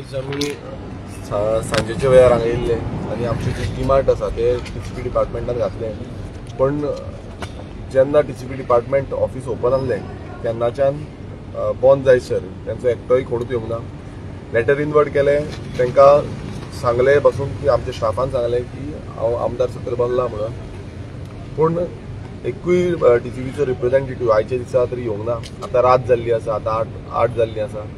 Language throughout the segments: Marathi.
आयज आमी सांजेच्या वेळार हांगा येयल्ले आनी आमचे जे टीमार्ट आसा ते टीसीपी डिपार्टमेंटान घातले. पण जेन्ना टीसीपी डिपार्टमेंट ऑफिस ओपन आसलें तेन्नाच्यान बंद जायसर तांचो एकटोय कोणूच येवंक ना. लेटर इनवर्ट केलें, तांकां सांगलें बसून की आमच्या स्टाफान सांगलें की हांव आमदार सकयल बसला म्हणून. पूण एकूय टीसीपीचो रिप्रेझेंटेटीव आयच्या दिसा तरी येवंक ना. आतां रात जाल्ली आसा, आतां आठ जाल्ली आसा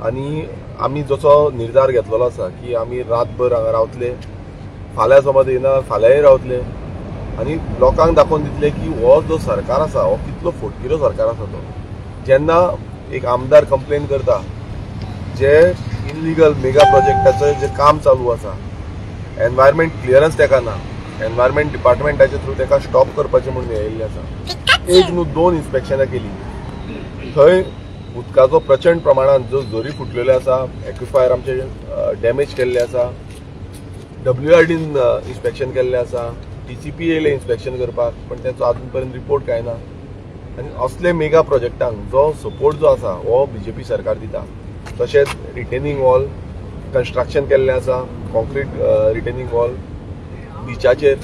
आनी आमी जसो निर्धार घेतलेलो आसा की आमी रातभर हांगा रावतले, फाल्यां समज येना फाल्यांय रावतले आनी लोकांक दाखोवन दितले की हो जो सरकार आसा हो कितलो फोटगिरो सरकार आसा तो. जेन्ना एक आमदार कंप्लेन करता जे इनलिगल मेगा प्रोजेक्टाचें जे काम चालू आसा, एनवायरमेंट क्लियरन्स ताका ना, एनवायरमेंट डिपार्टमेंटाचे थ्रू ताका स्टॉप करपाचें म्हणून येयल्लें आसा. एक न्हू 2 इन्स्पेक्शनां केली. थंय उदकाचो प्रचंड प्रमाणात जो झरी फुटलेले आसा, एक्विफायर आमचे डॅमेज केल्ले आसा, WRDन इन्स्पेक्शन केल्लें आसा, टीसीपी येयले इन्स्पेक्शन करपाक पण तांचो अजून पर्यंत रिपोर्ट कांय ना. आनी असले मेगा प्रोजेक्टांक जो सपोर्ट जो आसा हो BJP सरकार दिता. तशेंच रिटेनिंग वॉल कन्स्ट्रक्शन केल्लें आसा, कॉन्क्रीट रिटेनिंग वॉल बिचाचेर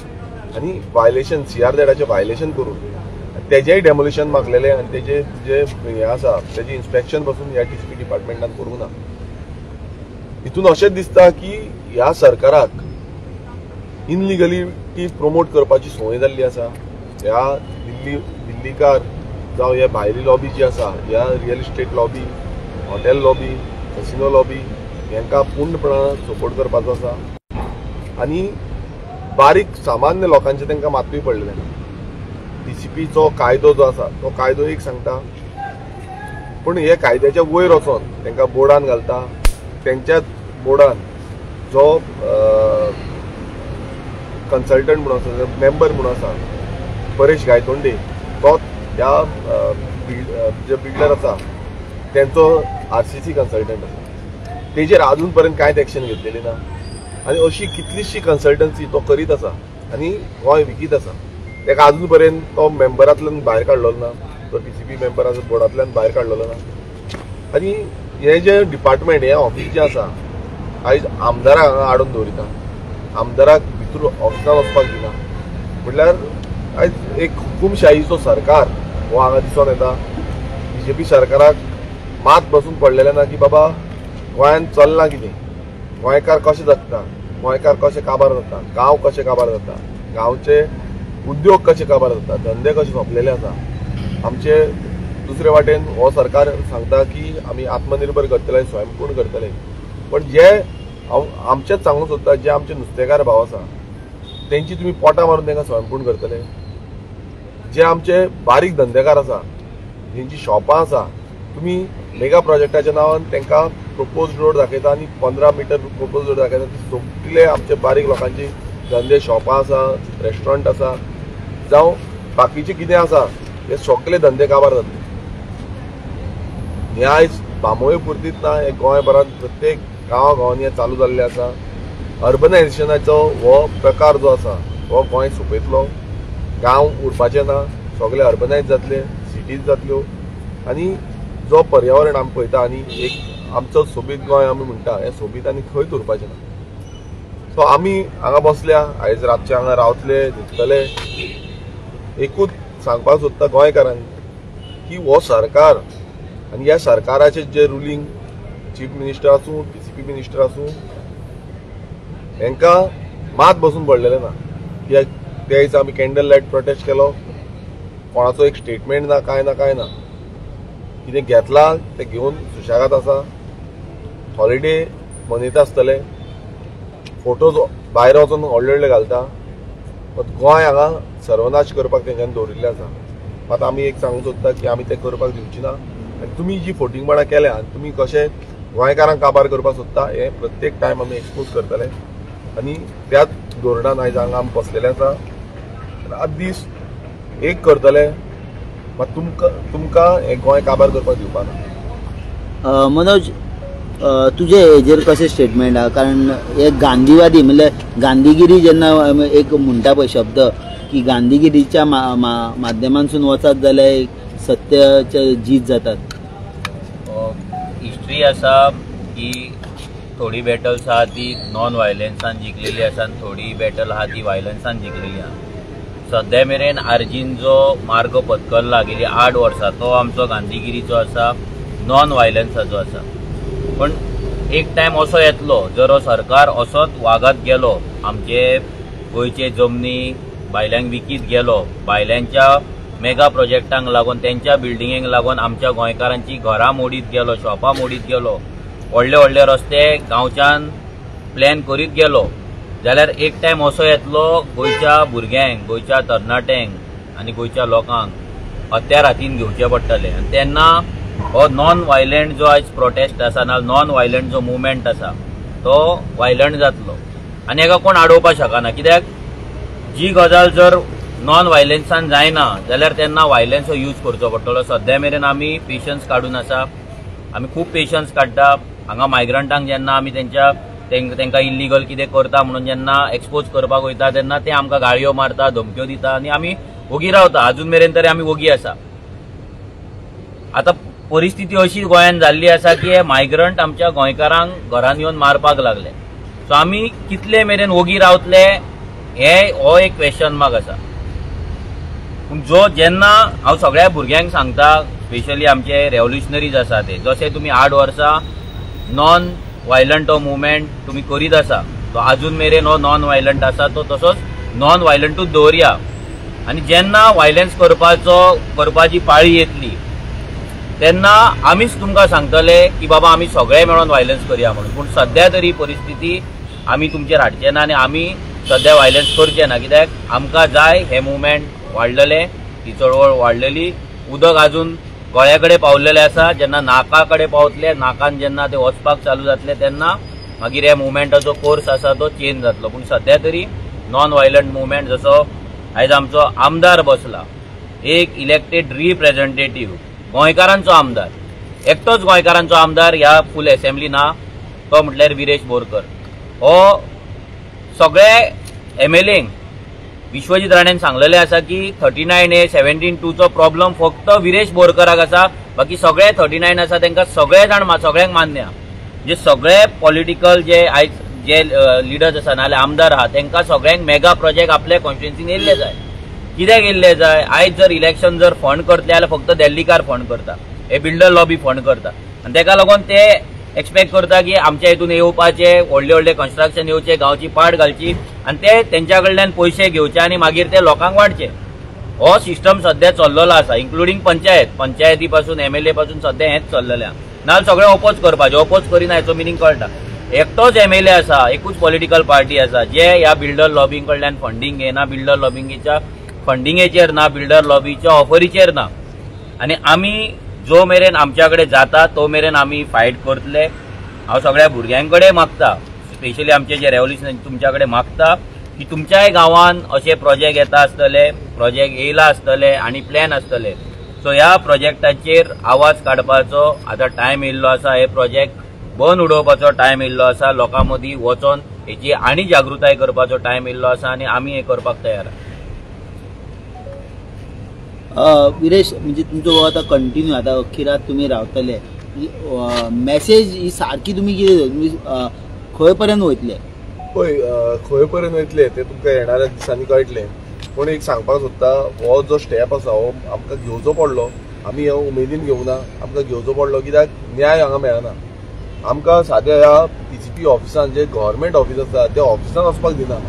आनी वायलेशन CRZचे वायलेशन करून तेजेय डेमोलिशन मागलेलें आनी तेजे जे हें आसा तेजें इन्स्पेक्शन पासून ह्या टीसीपी डिपार्टमेंटान करूंक ना. हितून अशेंच दिसता की ह्या सरकाराक इनलिगलिटी प्रमोट करपाची संवय जाल्ली आसा. ह्या दिल्लीकार जावं हे भायली लॉबी जी आसा, ह्या real estate lobby, hotel lobby, casino lobby हांकां पूर्णपणान सपोर्ट करपाचो आसा आनी बारीक सामान्य लोकांचे तांकां मातूय पडलेलें. टीसीपीचो कायदो जो आसा तो कायदो एक सांगता, पूण हे कायद्याच्या वयर वचोन तांकां बोर्डान घालता. तेंच्याच बोर्डान जो कन्सल्टंट म्हणून आसा, मेंबर म्हणून आसा परेश गायतोंडे, तो ह्या जे बिल्डर आसा तेंचो RCC कन्सल्टंट आसा. तेजेर अजून पर्यंत कांयच एक्शन घेतलेली ना. आनी अशी कितलीशी कन्सल्टन्सी तो करीत आसा आनी गोंय विकीत आसा. ताका अजून पर्यंत तो मेंबरांतल्यान भायर काडलेलो ना, तो टीसीपी मेंबर आसा बोर्डांतल्यान भायर काडलेलो ना. आनी हे जे डिपार्टमेंट हे ऑफिस जे आसा आयज आमदाराक हांगा हाडून दवरिता, आमदाराक भितर ऑफिसान वचपाक दिना. म्हटल्यार आयज एक हुकुमशाहीचो सरकार हो हांगा दिसून येता. BJP सरकाराक मात बसून पडलेलें ना की बाबा गोंयांत चलना कितें, गोंयकार कशें जगता, गोंयकार कशें काबार जाता, गांव कशें काबार जाता, गांवचे उद्योग कशे काबार जाता, धंदे कशे सोंपलेले आसा. आमचे दुसरे वाटेन हो सरकार सांगता की आमी आत्मनिर्भर करतले, स्वयंपूर्ण करतले. पण जे आमचेच सांगूंक सोदता, जे आमचे नुस्तेकार भाव आसा तेंची तुमी पोटां मारून तांकां स्वयंपूर्ण करतले. जे आमचे बारीक धंदेकार आसा, जेंची शॉपां आसा, तुमी मेगा प्रोजेक्टाच्या नांवान तांकां प्रोपोज रोड दाखयता आनी 15 मीटर प्रोपोज रोड दाखयता. सगळे आमचे बारीक लोकांची धंदे, शॉपां आसा, रेस्टॉरंट आसा, जावं बाकीचे कितें आसा हे सगळे धंदे काबार जातले. हे आयज बांबोळे पुरतीच ना, हे गोंयभरांत प्रत्येक गांवांनी हे चालू जाल्लें आसा. अर्बनायझेशनाचो हो प्रकार जो आसा हो गोंय सोंपयतलो. गांव उरपाचे ना, सगळे अर्बनायज जातले, सिटीज जातल्यो आनी जो पर्यावरण आमी पळयता आनी एक आमचो सोबीत गोंय आमी म्हणटा हें सोबीत आनी खंयच उरपाचें ना. सो आमी हांगा बसल्या, आयज रातचे हांगा रावतले, न्हिदतले. एकूच सांगपाक सोदता गोंयकारांक की हो सरकार आनी ह्या सरकाराचे जे रुलींग चीफ मिनिस्टर आसूं, टीसीपी मिनिस्टर आसूं, हांकां मात बसून पडलेलें ना. त्या दिसा आमी कॅन्डल लायट प्रोटेस्ट केलो, कोणाचो एक स्टेटमेंट ना, कांय ना, कांय ना. कितें घेतला ते घेवन सुशेगाद आसा. हॉलिडे मनयता आसतले, फोटोज भायर वचून व्हडले व्हडले घालता. गोंय हांगा सर्वनाश करपाक तेंच्यांनी दवरिल्लें आसा. मात आमी एक सांगूंक सोदता की आमी तें करपाक दिवची ना. आनी तुमी जी फोटिंगपणां केल्या आनी तुमी कशें गोंयकारांक काबार करपाक सोदता हें प्रत्येक टायम आमी एक्सपोज करतले. आनी त्याच धोरणान आयज हांगा आमी बसलेले आसा. रात दीस एक करतले, मात तुमकां हें गोंय काबार करपाक दिवपा ना. मनोज, तुझे हेजेर कशें स्टेटमेंट आहा? कारण हे गांधीवादी म्हणल्यार गांधीगिरी जेन्ना एक म्हणटा पळय शब्द की गांधीगिरीच्या माध्यमांतसून वचत जाल्यार सत्याचे जीत जातात. हिस्ट्री आसा की थोडी बॅटल्स आहा ती नॉन व्हायलन्सान जिखलेली आसा आनी थोडी बॅटल आहा ती व्हायलन्सान जिखलेली आहा. सद्या मेरेन आर्जीन जो मार्ग पत्करला गेली 8 वर्सां तो आमचो गांधीगिरीचो आसा, नॉन व्हायलन्साचो आसा. पण एक टायम असो येतलो जर हो सरकार असोच वागत गेलो, आमचे गोंयचे जमनी भायल्यांक विकीत गेलो, भायल्यांच्या मेगा प्रोजेक्टांक लागून त्यांच्या बिल्डिंगेक लागून आमच्या गोंयकारांची घरां मोडीत गेलो, शॉपां मोडीत गेलो, व्हडले व्हडले रस्ते गांवच्यान प्लॅन करीत गेलो, जाल्यार एक टायम असो येतलो गोंयच्या भुरग्यांक, गोंयच्या तरणाट्यांक आनी गोंयच्या लोकांक हत्यार हातीन घेवचे पडटले. आनी तेन्ना हो नॉन व्हायलंट जो आयज प्रोटेस्ट आसा ना, नॉन व्हायलंट जो मुवमेंट आसा तो व्हायलंट जातलो. आनी हेका कोण आडोवपाक शकना. कित्याक जी गजाल जर नॉन व्हायलन्सान जायना जाल्यार तेन्ना व्हायलन्स यूज करचो पडटलो. सद्या मेरेन आमी पेशन्स काडून आसा, आमी खूब पेशन्स काडटा. हांगा मायग्रंटांक जेन्ना आमी तांकां इल्लीगल कितें करता म्हणून जेन्ना एक्सपोज करपाक वयता तेन्ना ते आमकां गाळयो मारता, धमक्यो दिता आनी आमी वोगी रावता. अजून मेरेन तरी आमी वोगी आसा. आतां परिस्थिती अशी गोंयांत जाल्ली आसा की हे मायग्रंट आमच्या गोंयकारांक घरांत येवन मारपाक लागले. सो आमी कितले मेरेन वोगी रावतले हो एक क्वेश्चन मार्क आसा. पूण जेन्ना हांव सगळ्या भुरग्यांक सांगता, स्पेशली आमचे रेव्होल्युशनरीज आसा ते, जशें तुमी 8 वर्सां नॉन व्हायलंट हो मुवमेंट तुमी करीत आसा, तो अजून मेरेन हो नॉन व्हायलंट आसा तो तसोच नॉन व्हायलंटूच दवरया. आनी जेन्ना व्हायलन्स करपाची पाळी येतली तेन्ना आमीच तुमकां सांगतले की बाबा आमी सगळे मेळोन व्हायलन्स करया म्हणून. पूण सद्या तरी परिस्थिती आमी तुमचेर हाडचे ना आनी आमी सद्या व्हायलन्स करचे ना. कित्याक आमकां जाय हे मुवमेंट वाडलेले, ही चळवळ वाडलेली. उदक अजून गळ्या कडेन पावलेले आसा. जेन्ना नाका कडेन पावतले, नाकान जेन्ना ते वचपाक चालू जातले तेन्ना मागीर हे मुवमेंटाचो कोर्स आसा तो चेंज जातलो. पूण सद्या तरी नॉन व्हायलंट मुवमेंट, जसो आयज आमचो आमदार बसला, एक इलेक्टेड रिप्रेझेंटेटिव्ह, गोंयकारांचो आमदार, एकटोच गोंयकारांचो आमदार ह्या फूल असेंब्ली ना, तो म्हटल्यार विरेश बोरकर. हो सगळे MLAंक विश्वजीत राणेन सांगलेले आसा की 39A 17(2) चो प्रॉब्लम फक्त विरेश बोरकराक आसा, बाकी सगळे 39 आसा तांकां सगळ्यांक मान्य. जे सगळे पॉलिटिकल जे आयज जे लिडर्स आसा नाल्यार आमदार आहा तांकां सगळ्यांक मेगा प्रोजेक्ट आपल्या कॉन्स्टिट्युएन्सीन येयल्ले जाय. कित्याक येयल्ले जाय? आयज जर इलेक्शन जर फंड करतले जाल्यार फक्त दिल्लीकार फंड करता, हे बिल्डर लॉबी फंड करता. आनी ताका लागून ते एक्सपेक्ट करता की आमच्या हितून येवपाचे, व्हडले व्हडले कन्स्ट्रक्शन येवचे, गांवची पाड घालची आनी ते तेंच्या कडल्यान पयशे घेवचे आनी मागीर ते लोकांक वाडचे. हो सिस्टम सध्या चल्लेलो आसा, इन्क्लुडींग पंचायती पासून MLA पासून सध्या हेच चल्लेलें आहा. नाजाल्यार सगळे ओपोज करपाचे. ओपोज करिना हेचो मिनींग कळटा. एकटोच MLA आसा, एकूच पॉलिटिकल पार्टी आसा जे ह्या बिल्डर लॉबींग कडल्यान फंडींग घेना, बिल्डर लॉबिंगेच्या फंडिंगेचेर ना, बिल्डर लॉबीच्या ऑफरीचेर ना. आनी आमी जो मेरेन आमच्या कडेन जाता तो मेरेन आमी फायट करतले. हांव सगळ्या भुरग्यां कडेन मागता, स्पेशली आमचे जे रेव्होल्युशन तुमच्या कडेन मागता की तुमच्याय गांवांत अशे प्रोजेक्ट येता आसतले, प्रोजेक्ट येयला आसतले आनी प्लॅन आसतले. सो ह्या प्रोजेक्टाचेर आवाज काडपाचो आतां टायम येयल्लो आसा. हे प्रोजेक्ट बंद उडोवपाचो टायम येयल्लो आसा. लोकां मदीं वचोन हेची आनी जागृताय करपाचो टायम येयल्लो आसा आनी आमी हे करपाक तयार आसा. विरेश, म्हणजे तुमचो आता कंटिन्यू आता अखिरात तुम्ही रावतले, मेसेज ही सारकी तुम्ही कितें खंय पर्यंत वयतले? पळय, खंय पर्यंत वयतले ते तुमकां येणाऱ्या दिसांनी कळटले. पूण एक सांगपाक सोदता, हो जो स्टेप आसा हो आमकां घेवचो पडलो. आमी हे उमेदीन घेवना, आमकां घेवचो पडलो. कित्याक न्याय हांगा मेळना. आमकां साद्या ह्या PCP ऑफिसान जे गव्हर्मेंट ऑफिस आसा त्या ऑफिसान वचपाक दिना.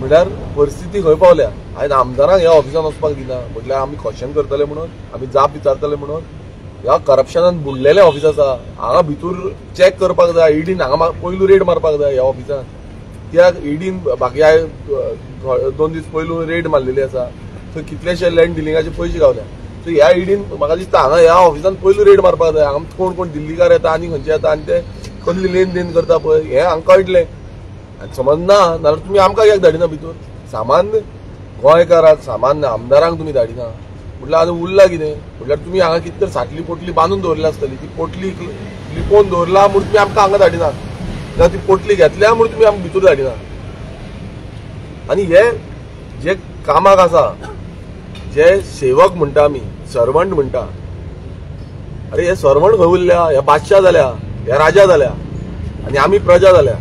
म्हळ्यार परिस्थिती खंय पावल्या. आयज आमदारांक ह्या ऑफिसान वचपाक दिना म्हटल्यार आमी क्वेश्चन करतले म्हणून, आमी जाप विचारतले म्हणून. ह्या करप्शनान बुडलेले ऑफिस आसा, हांगा भितूर चॅक करपाक जाय. ईडीन हांगा पयलू रेड मारपाक जाय ह्या ऑफिसान. कित्याक ईडीन बाकी 2 दीस पयलू रेड मारलेली आसा. थंय कितलेशे लँड डिलिंगाचे पयशे गावल्या. सो ह्या ईडीन म्हाका दिसता हांगा ह्या ऑफिसान पयलू रेड मारपाक जाय. हांगा कोण कोण दिल्लीकार येता आनी खंयचे येता आनी ते कसली लेन देन करता पळय हें हांगा कळटलें. आनी समज ना जाल्यार तुमी आमकां कित्याक धाडिना भितर? सामान्य गोंयकाराक, सामान्य आमदारांक तुमी धाडिना म्हटल्यार आतां उरला कितें? म्हटल्यार तुमी हांगा कितें तर साटली पोटली बांदून दवरली आसतली. ती पोटली लिपोवन दवरला म्हूण तुमी आमकां हांगा धाडिना, जाल्यार ती पोटली घेतल्या म्हूण तुमी आमकां भितर धाडिना. आनी हे जे कामाक आसा, जे सेवक म्हणटा आमी, सर्वंट म्हणटा, अरे हे सर्वंट खंय उरल्या? हे बादशाह जाल्या, हे राजा जाल्या. आनी आमी प्रजा जाल्या.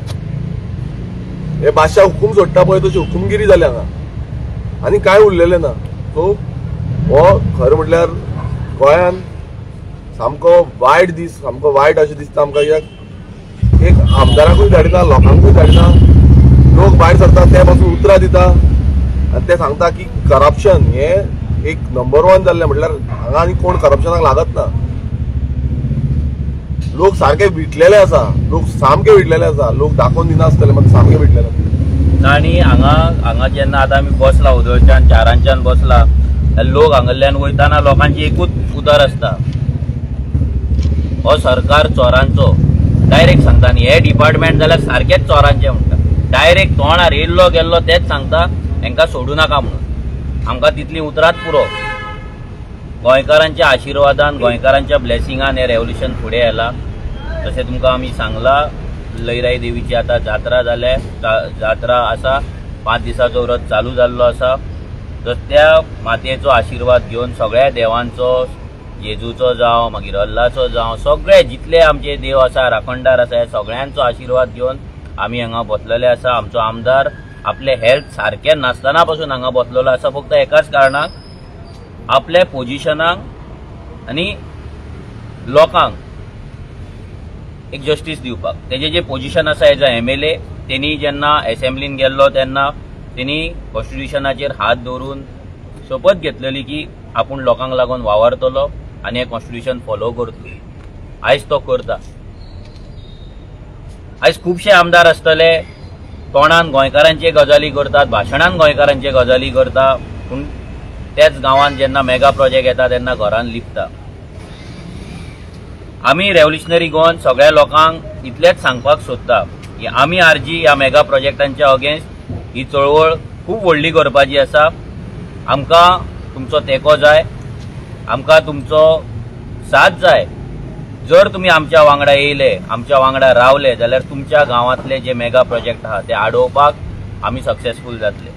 हे बादशाह हुकूम सोडटा पळय तशी हुकुमगिरी जाल्या हांगा आनी कांय उरलेलें ना. सो हो खरें म्हटल्यार गोंयान सामको वायट दीस, सामको वायट अशें दिसता आमकां. कित्याक एक आमदाराकूय धाडिना, लोकांकूय धाडिना. लोक भायर सरता ते पासून उतरां दिता आनी ते सांगता की करप्शन हे एक नंबर 1 जाल्लें. म्हटल्यार हांगा आनी कोण करप्शनाक लागत ना. लोक सारखे विटलेले आसा, लोक सामके विटलेले आसा. लोक दाखोवन दिनासतले मात सामके विटलेले. आनी हांगा जेन्ना आतां आमी बसला उदळच्यान 4 बसला, लोक हांगल्यान वयताना लोकांची एकूच उतर आसता, हो सरकार चोरांचो. डायरेक्ट सांगता. आनी हे डिपार्टमेंट जाल्यार सारकेच चोरांचे म्हणटा. डायरेक्ट तोंडार येयल्लो गेल्लो तेच सांगता हांकां सोडू नाका म्हणून. आमकां तितली उतरात पुरो. गोंयकारांच्या आशिर्वादान, गोंयकारांच्या ब्लेसिंगान हे रेव्होल्युशन फुडें येयलां. जशें तुमकां आमी सांगलां, लयराई देवीची आतां जात्रा जाल्या, जात्रा आसा, 5 दिसाचो व्रत चालू जाल्लो आसा. तर त्या मातयेचो आशिर्वाद घेवन सगळ्या देवांचो, जेजूचो जावं, मागीर अल्लाचो जावं, सगळे जितले आमचे देव आसा, राखणदार आसा, हे सगळ्यांचो आशिर्वाद घेवन आमी हांगा बसलेले आसा. आमचो आमदार आपले हेल्थ सारकें नासतना पासून हांगा बसलेलो आसा, फक्त एकाच कारणाक, आपल्या पोजिशनाक आनी लोकांक एक जस्टीस दिवपाक. तेजे जे पोजिशन आसा एज अ MLA, तेणी जेन्ना असेंब्लीन गेल्लो तेन्ना तेणी कॉन्स्टिट्युशनाचेर हात दवरून शपथ घेतलेली की आपूण लोकांक लागून वावरतलो आनी हें कॉन्स्टिट्युशन फॉलो करतलो. आयज तो करता. आयज खुबशे आमदार आसतले, तोंडान गोंयकारांचे गजाली करतात, भाशणान गोंयकारांचे गजाली करता, पूण त्याच गांवांत जेन्ना मेगा प्रोजेक्ट येता तेन्ना घरान लिपता. आमी रेव्होल्युशनरी गोवन सगळ्या लोकांक इतलेंच सांगपाक सोदता की आमी आरजी ह्या मेगा प्रोजेक्टांच्या अगेन्स्ट ही चळवळ खूब व्हडली करपाची आसा. आमकां तुमचो तेंको जाय, आमकां तुमचो साथ जाय. जर तुमी आमच्या वांगडा येयले, आमच्या वांगडा रावले, जाल्यार तुमच्या गांवांतले जे मेगा प्रोजेक्ट आहा ते आडोवपाक आमी सक्सेसफूल जातले.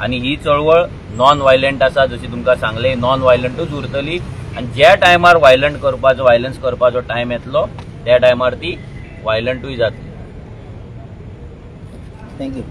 आनी ही चळवळ नॉन वायलंट आसा, जशी तुमकां सांगले, नॉन वायलंटूच उरतली. आनी ज्या टायमार वायलंस करपाचो टायम येतलो त्या टायमार ती वायलंटूय जातली. थँक्यू.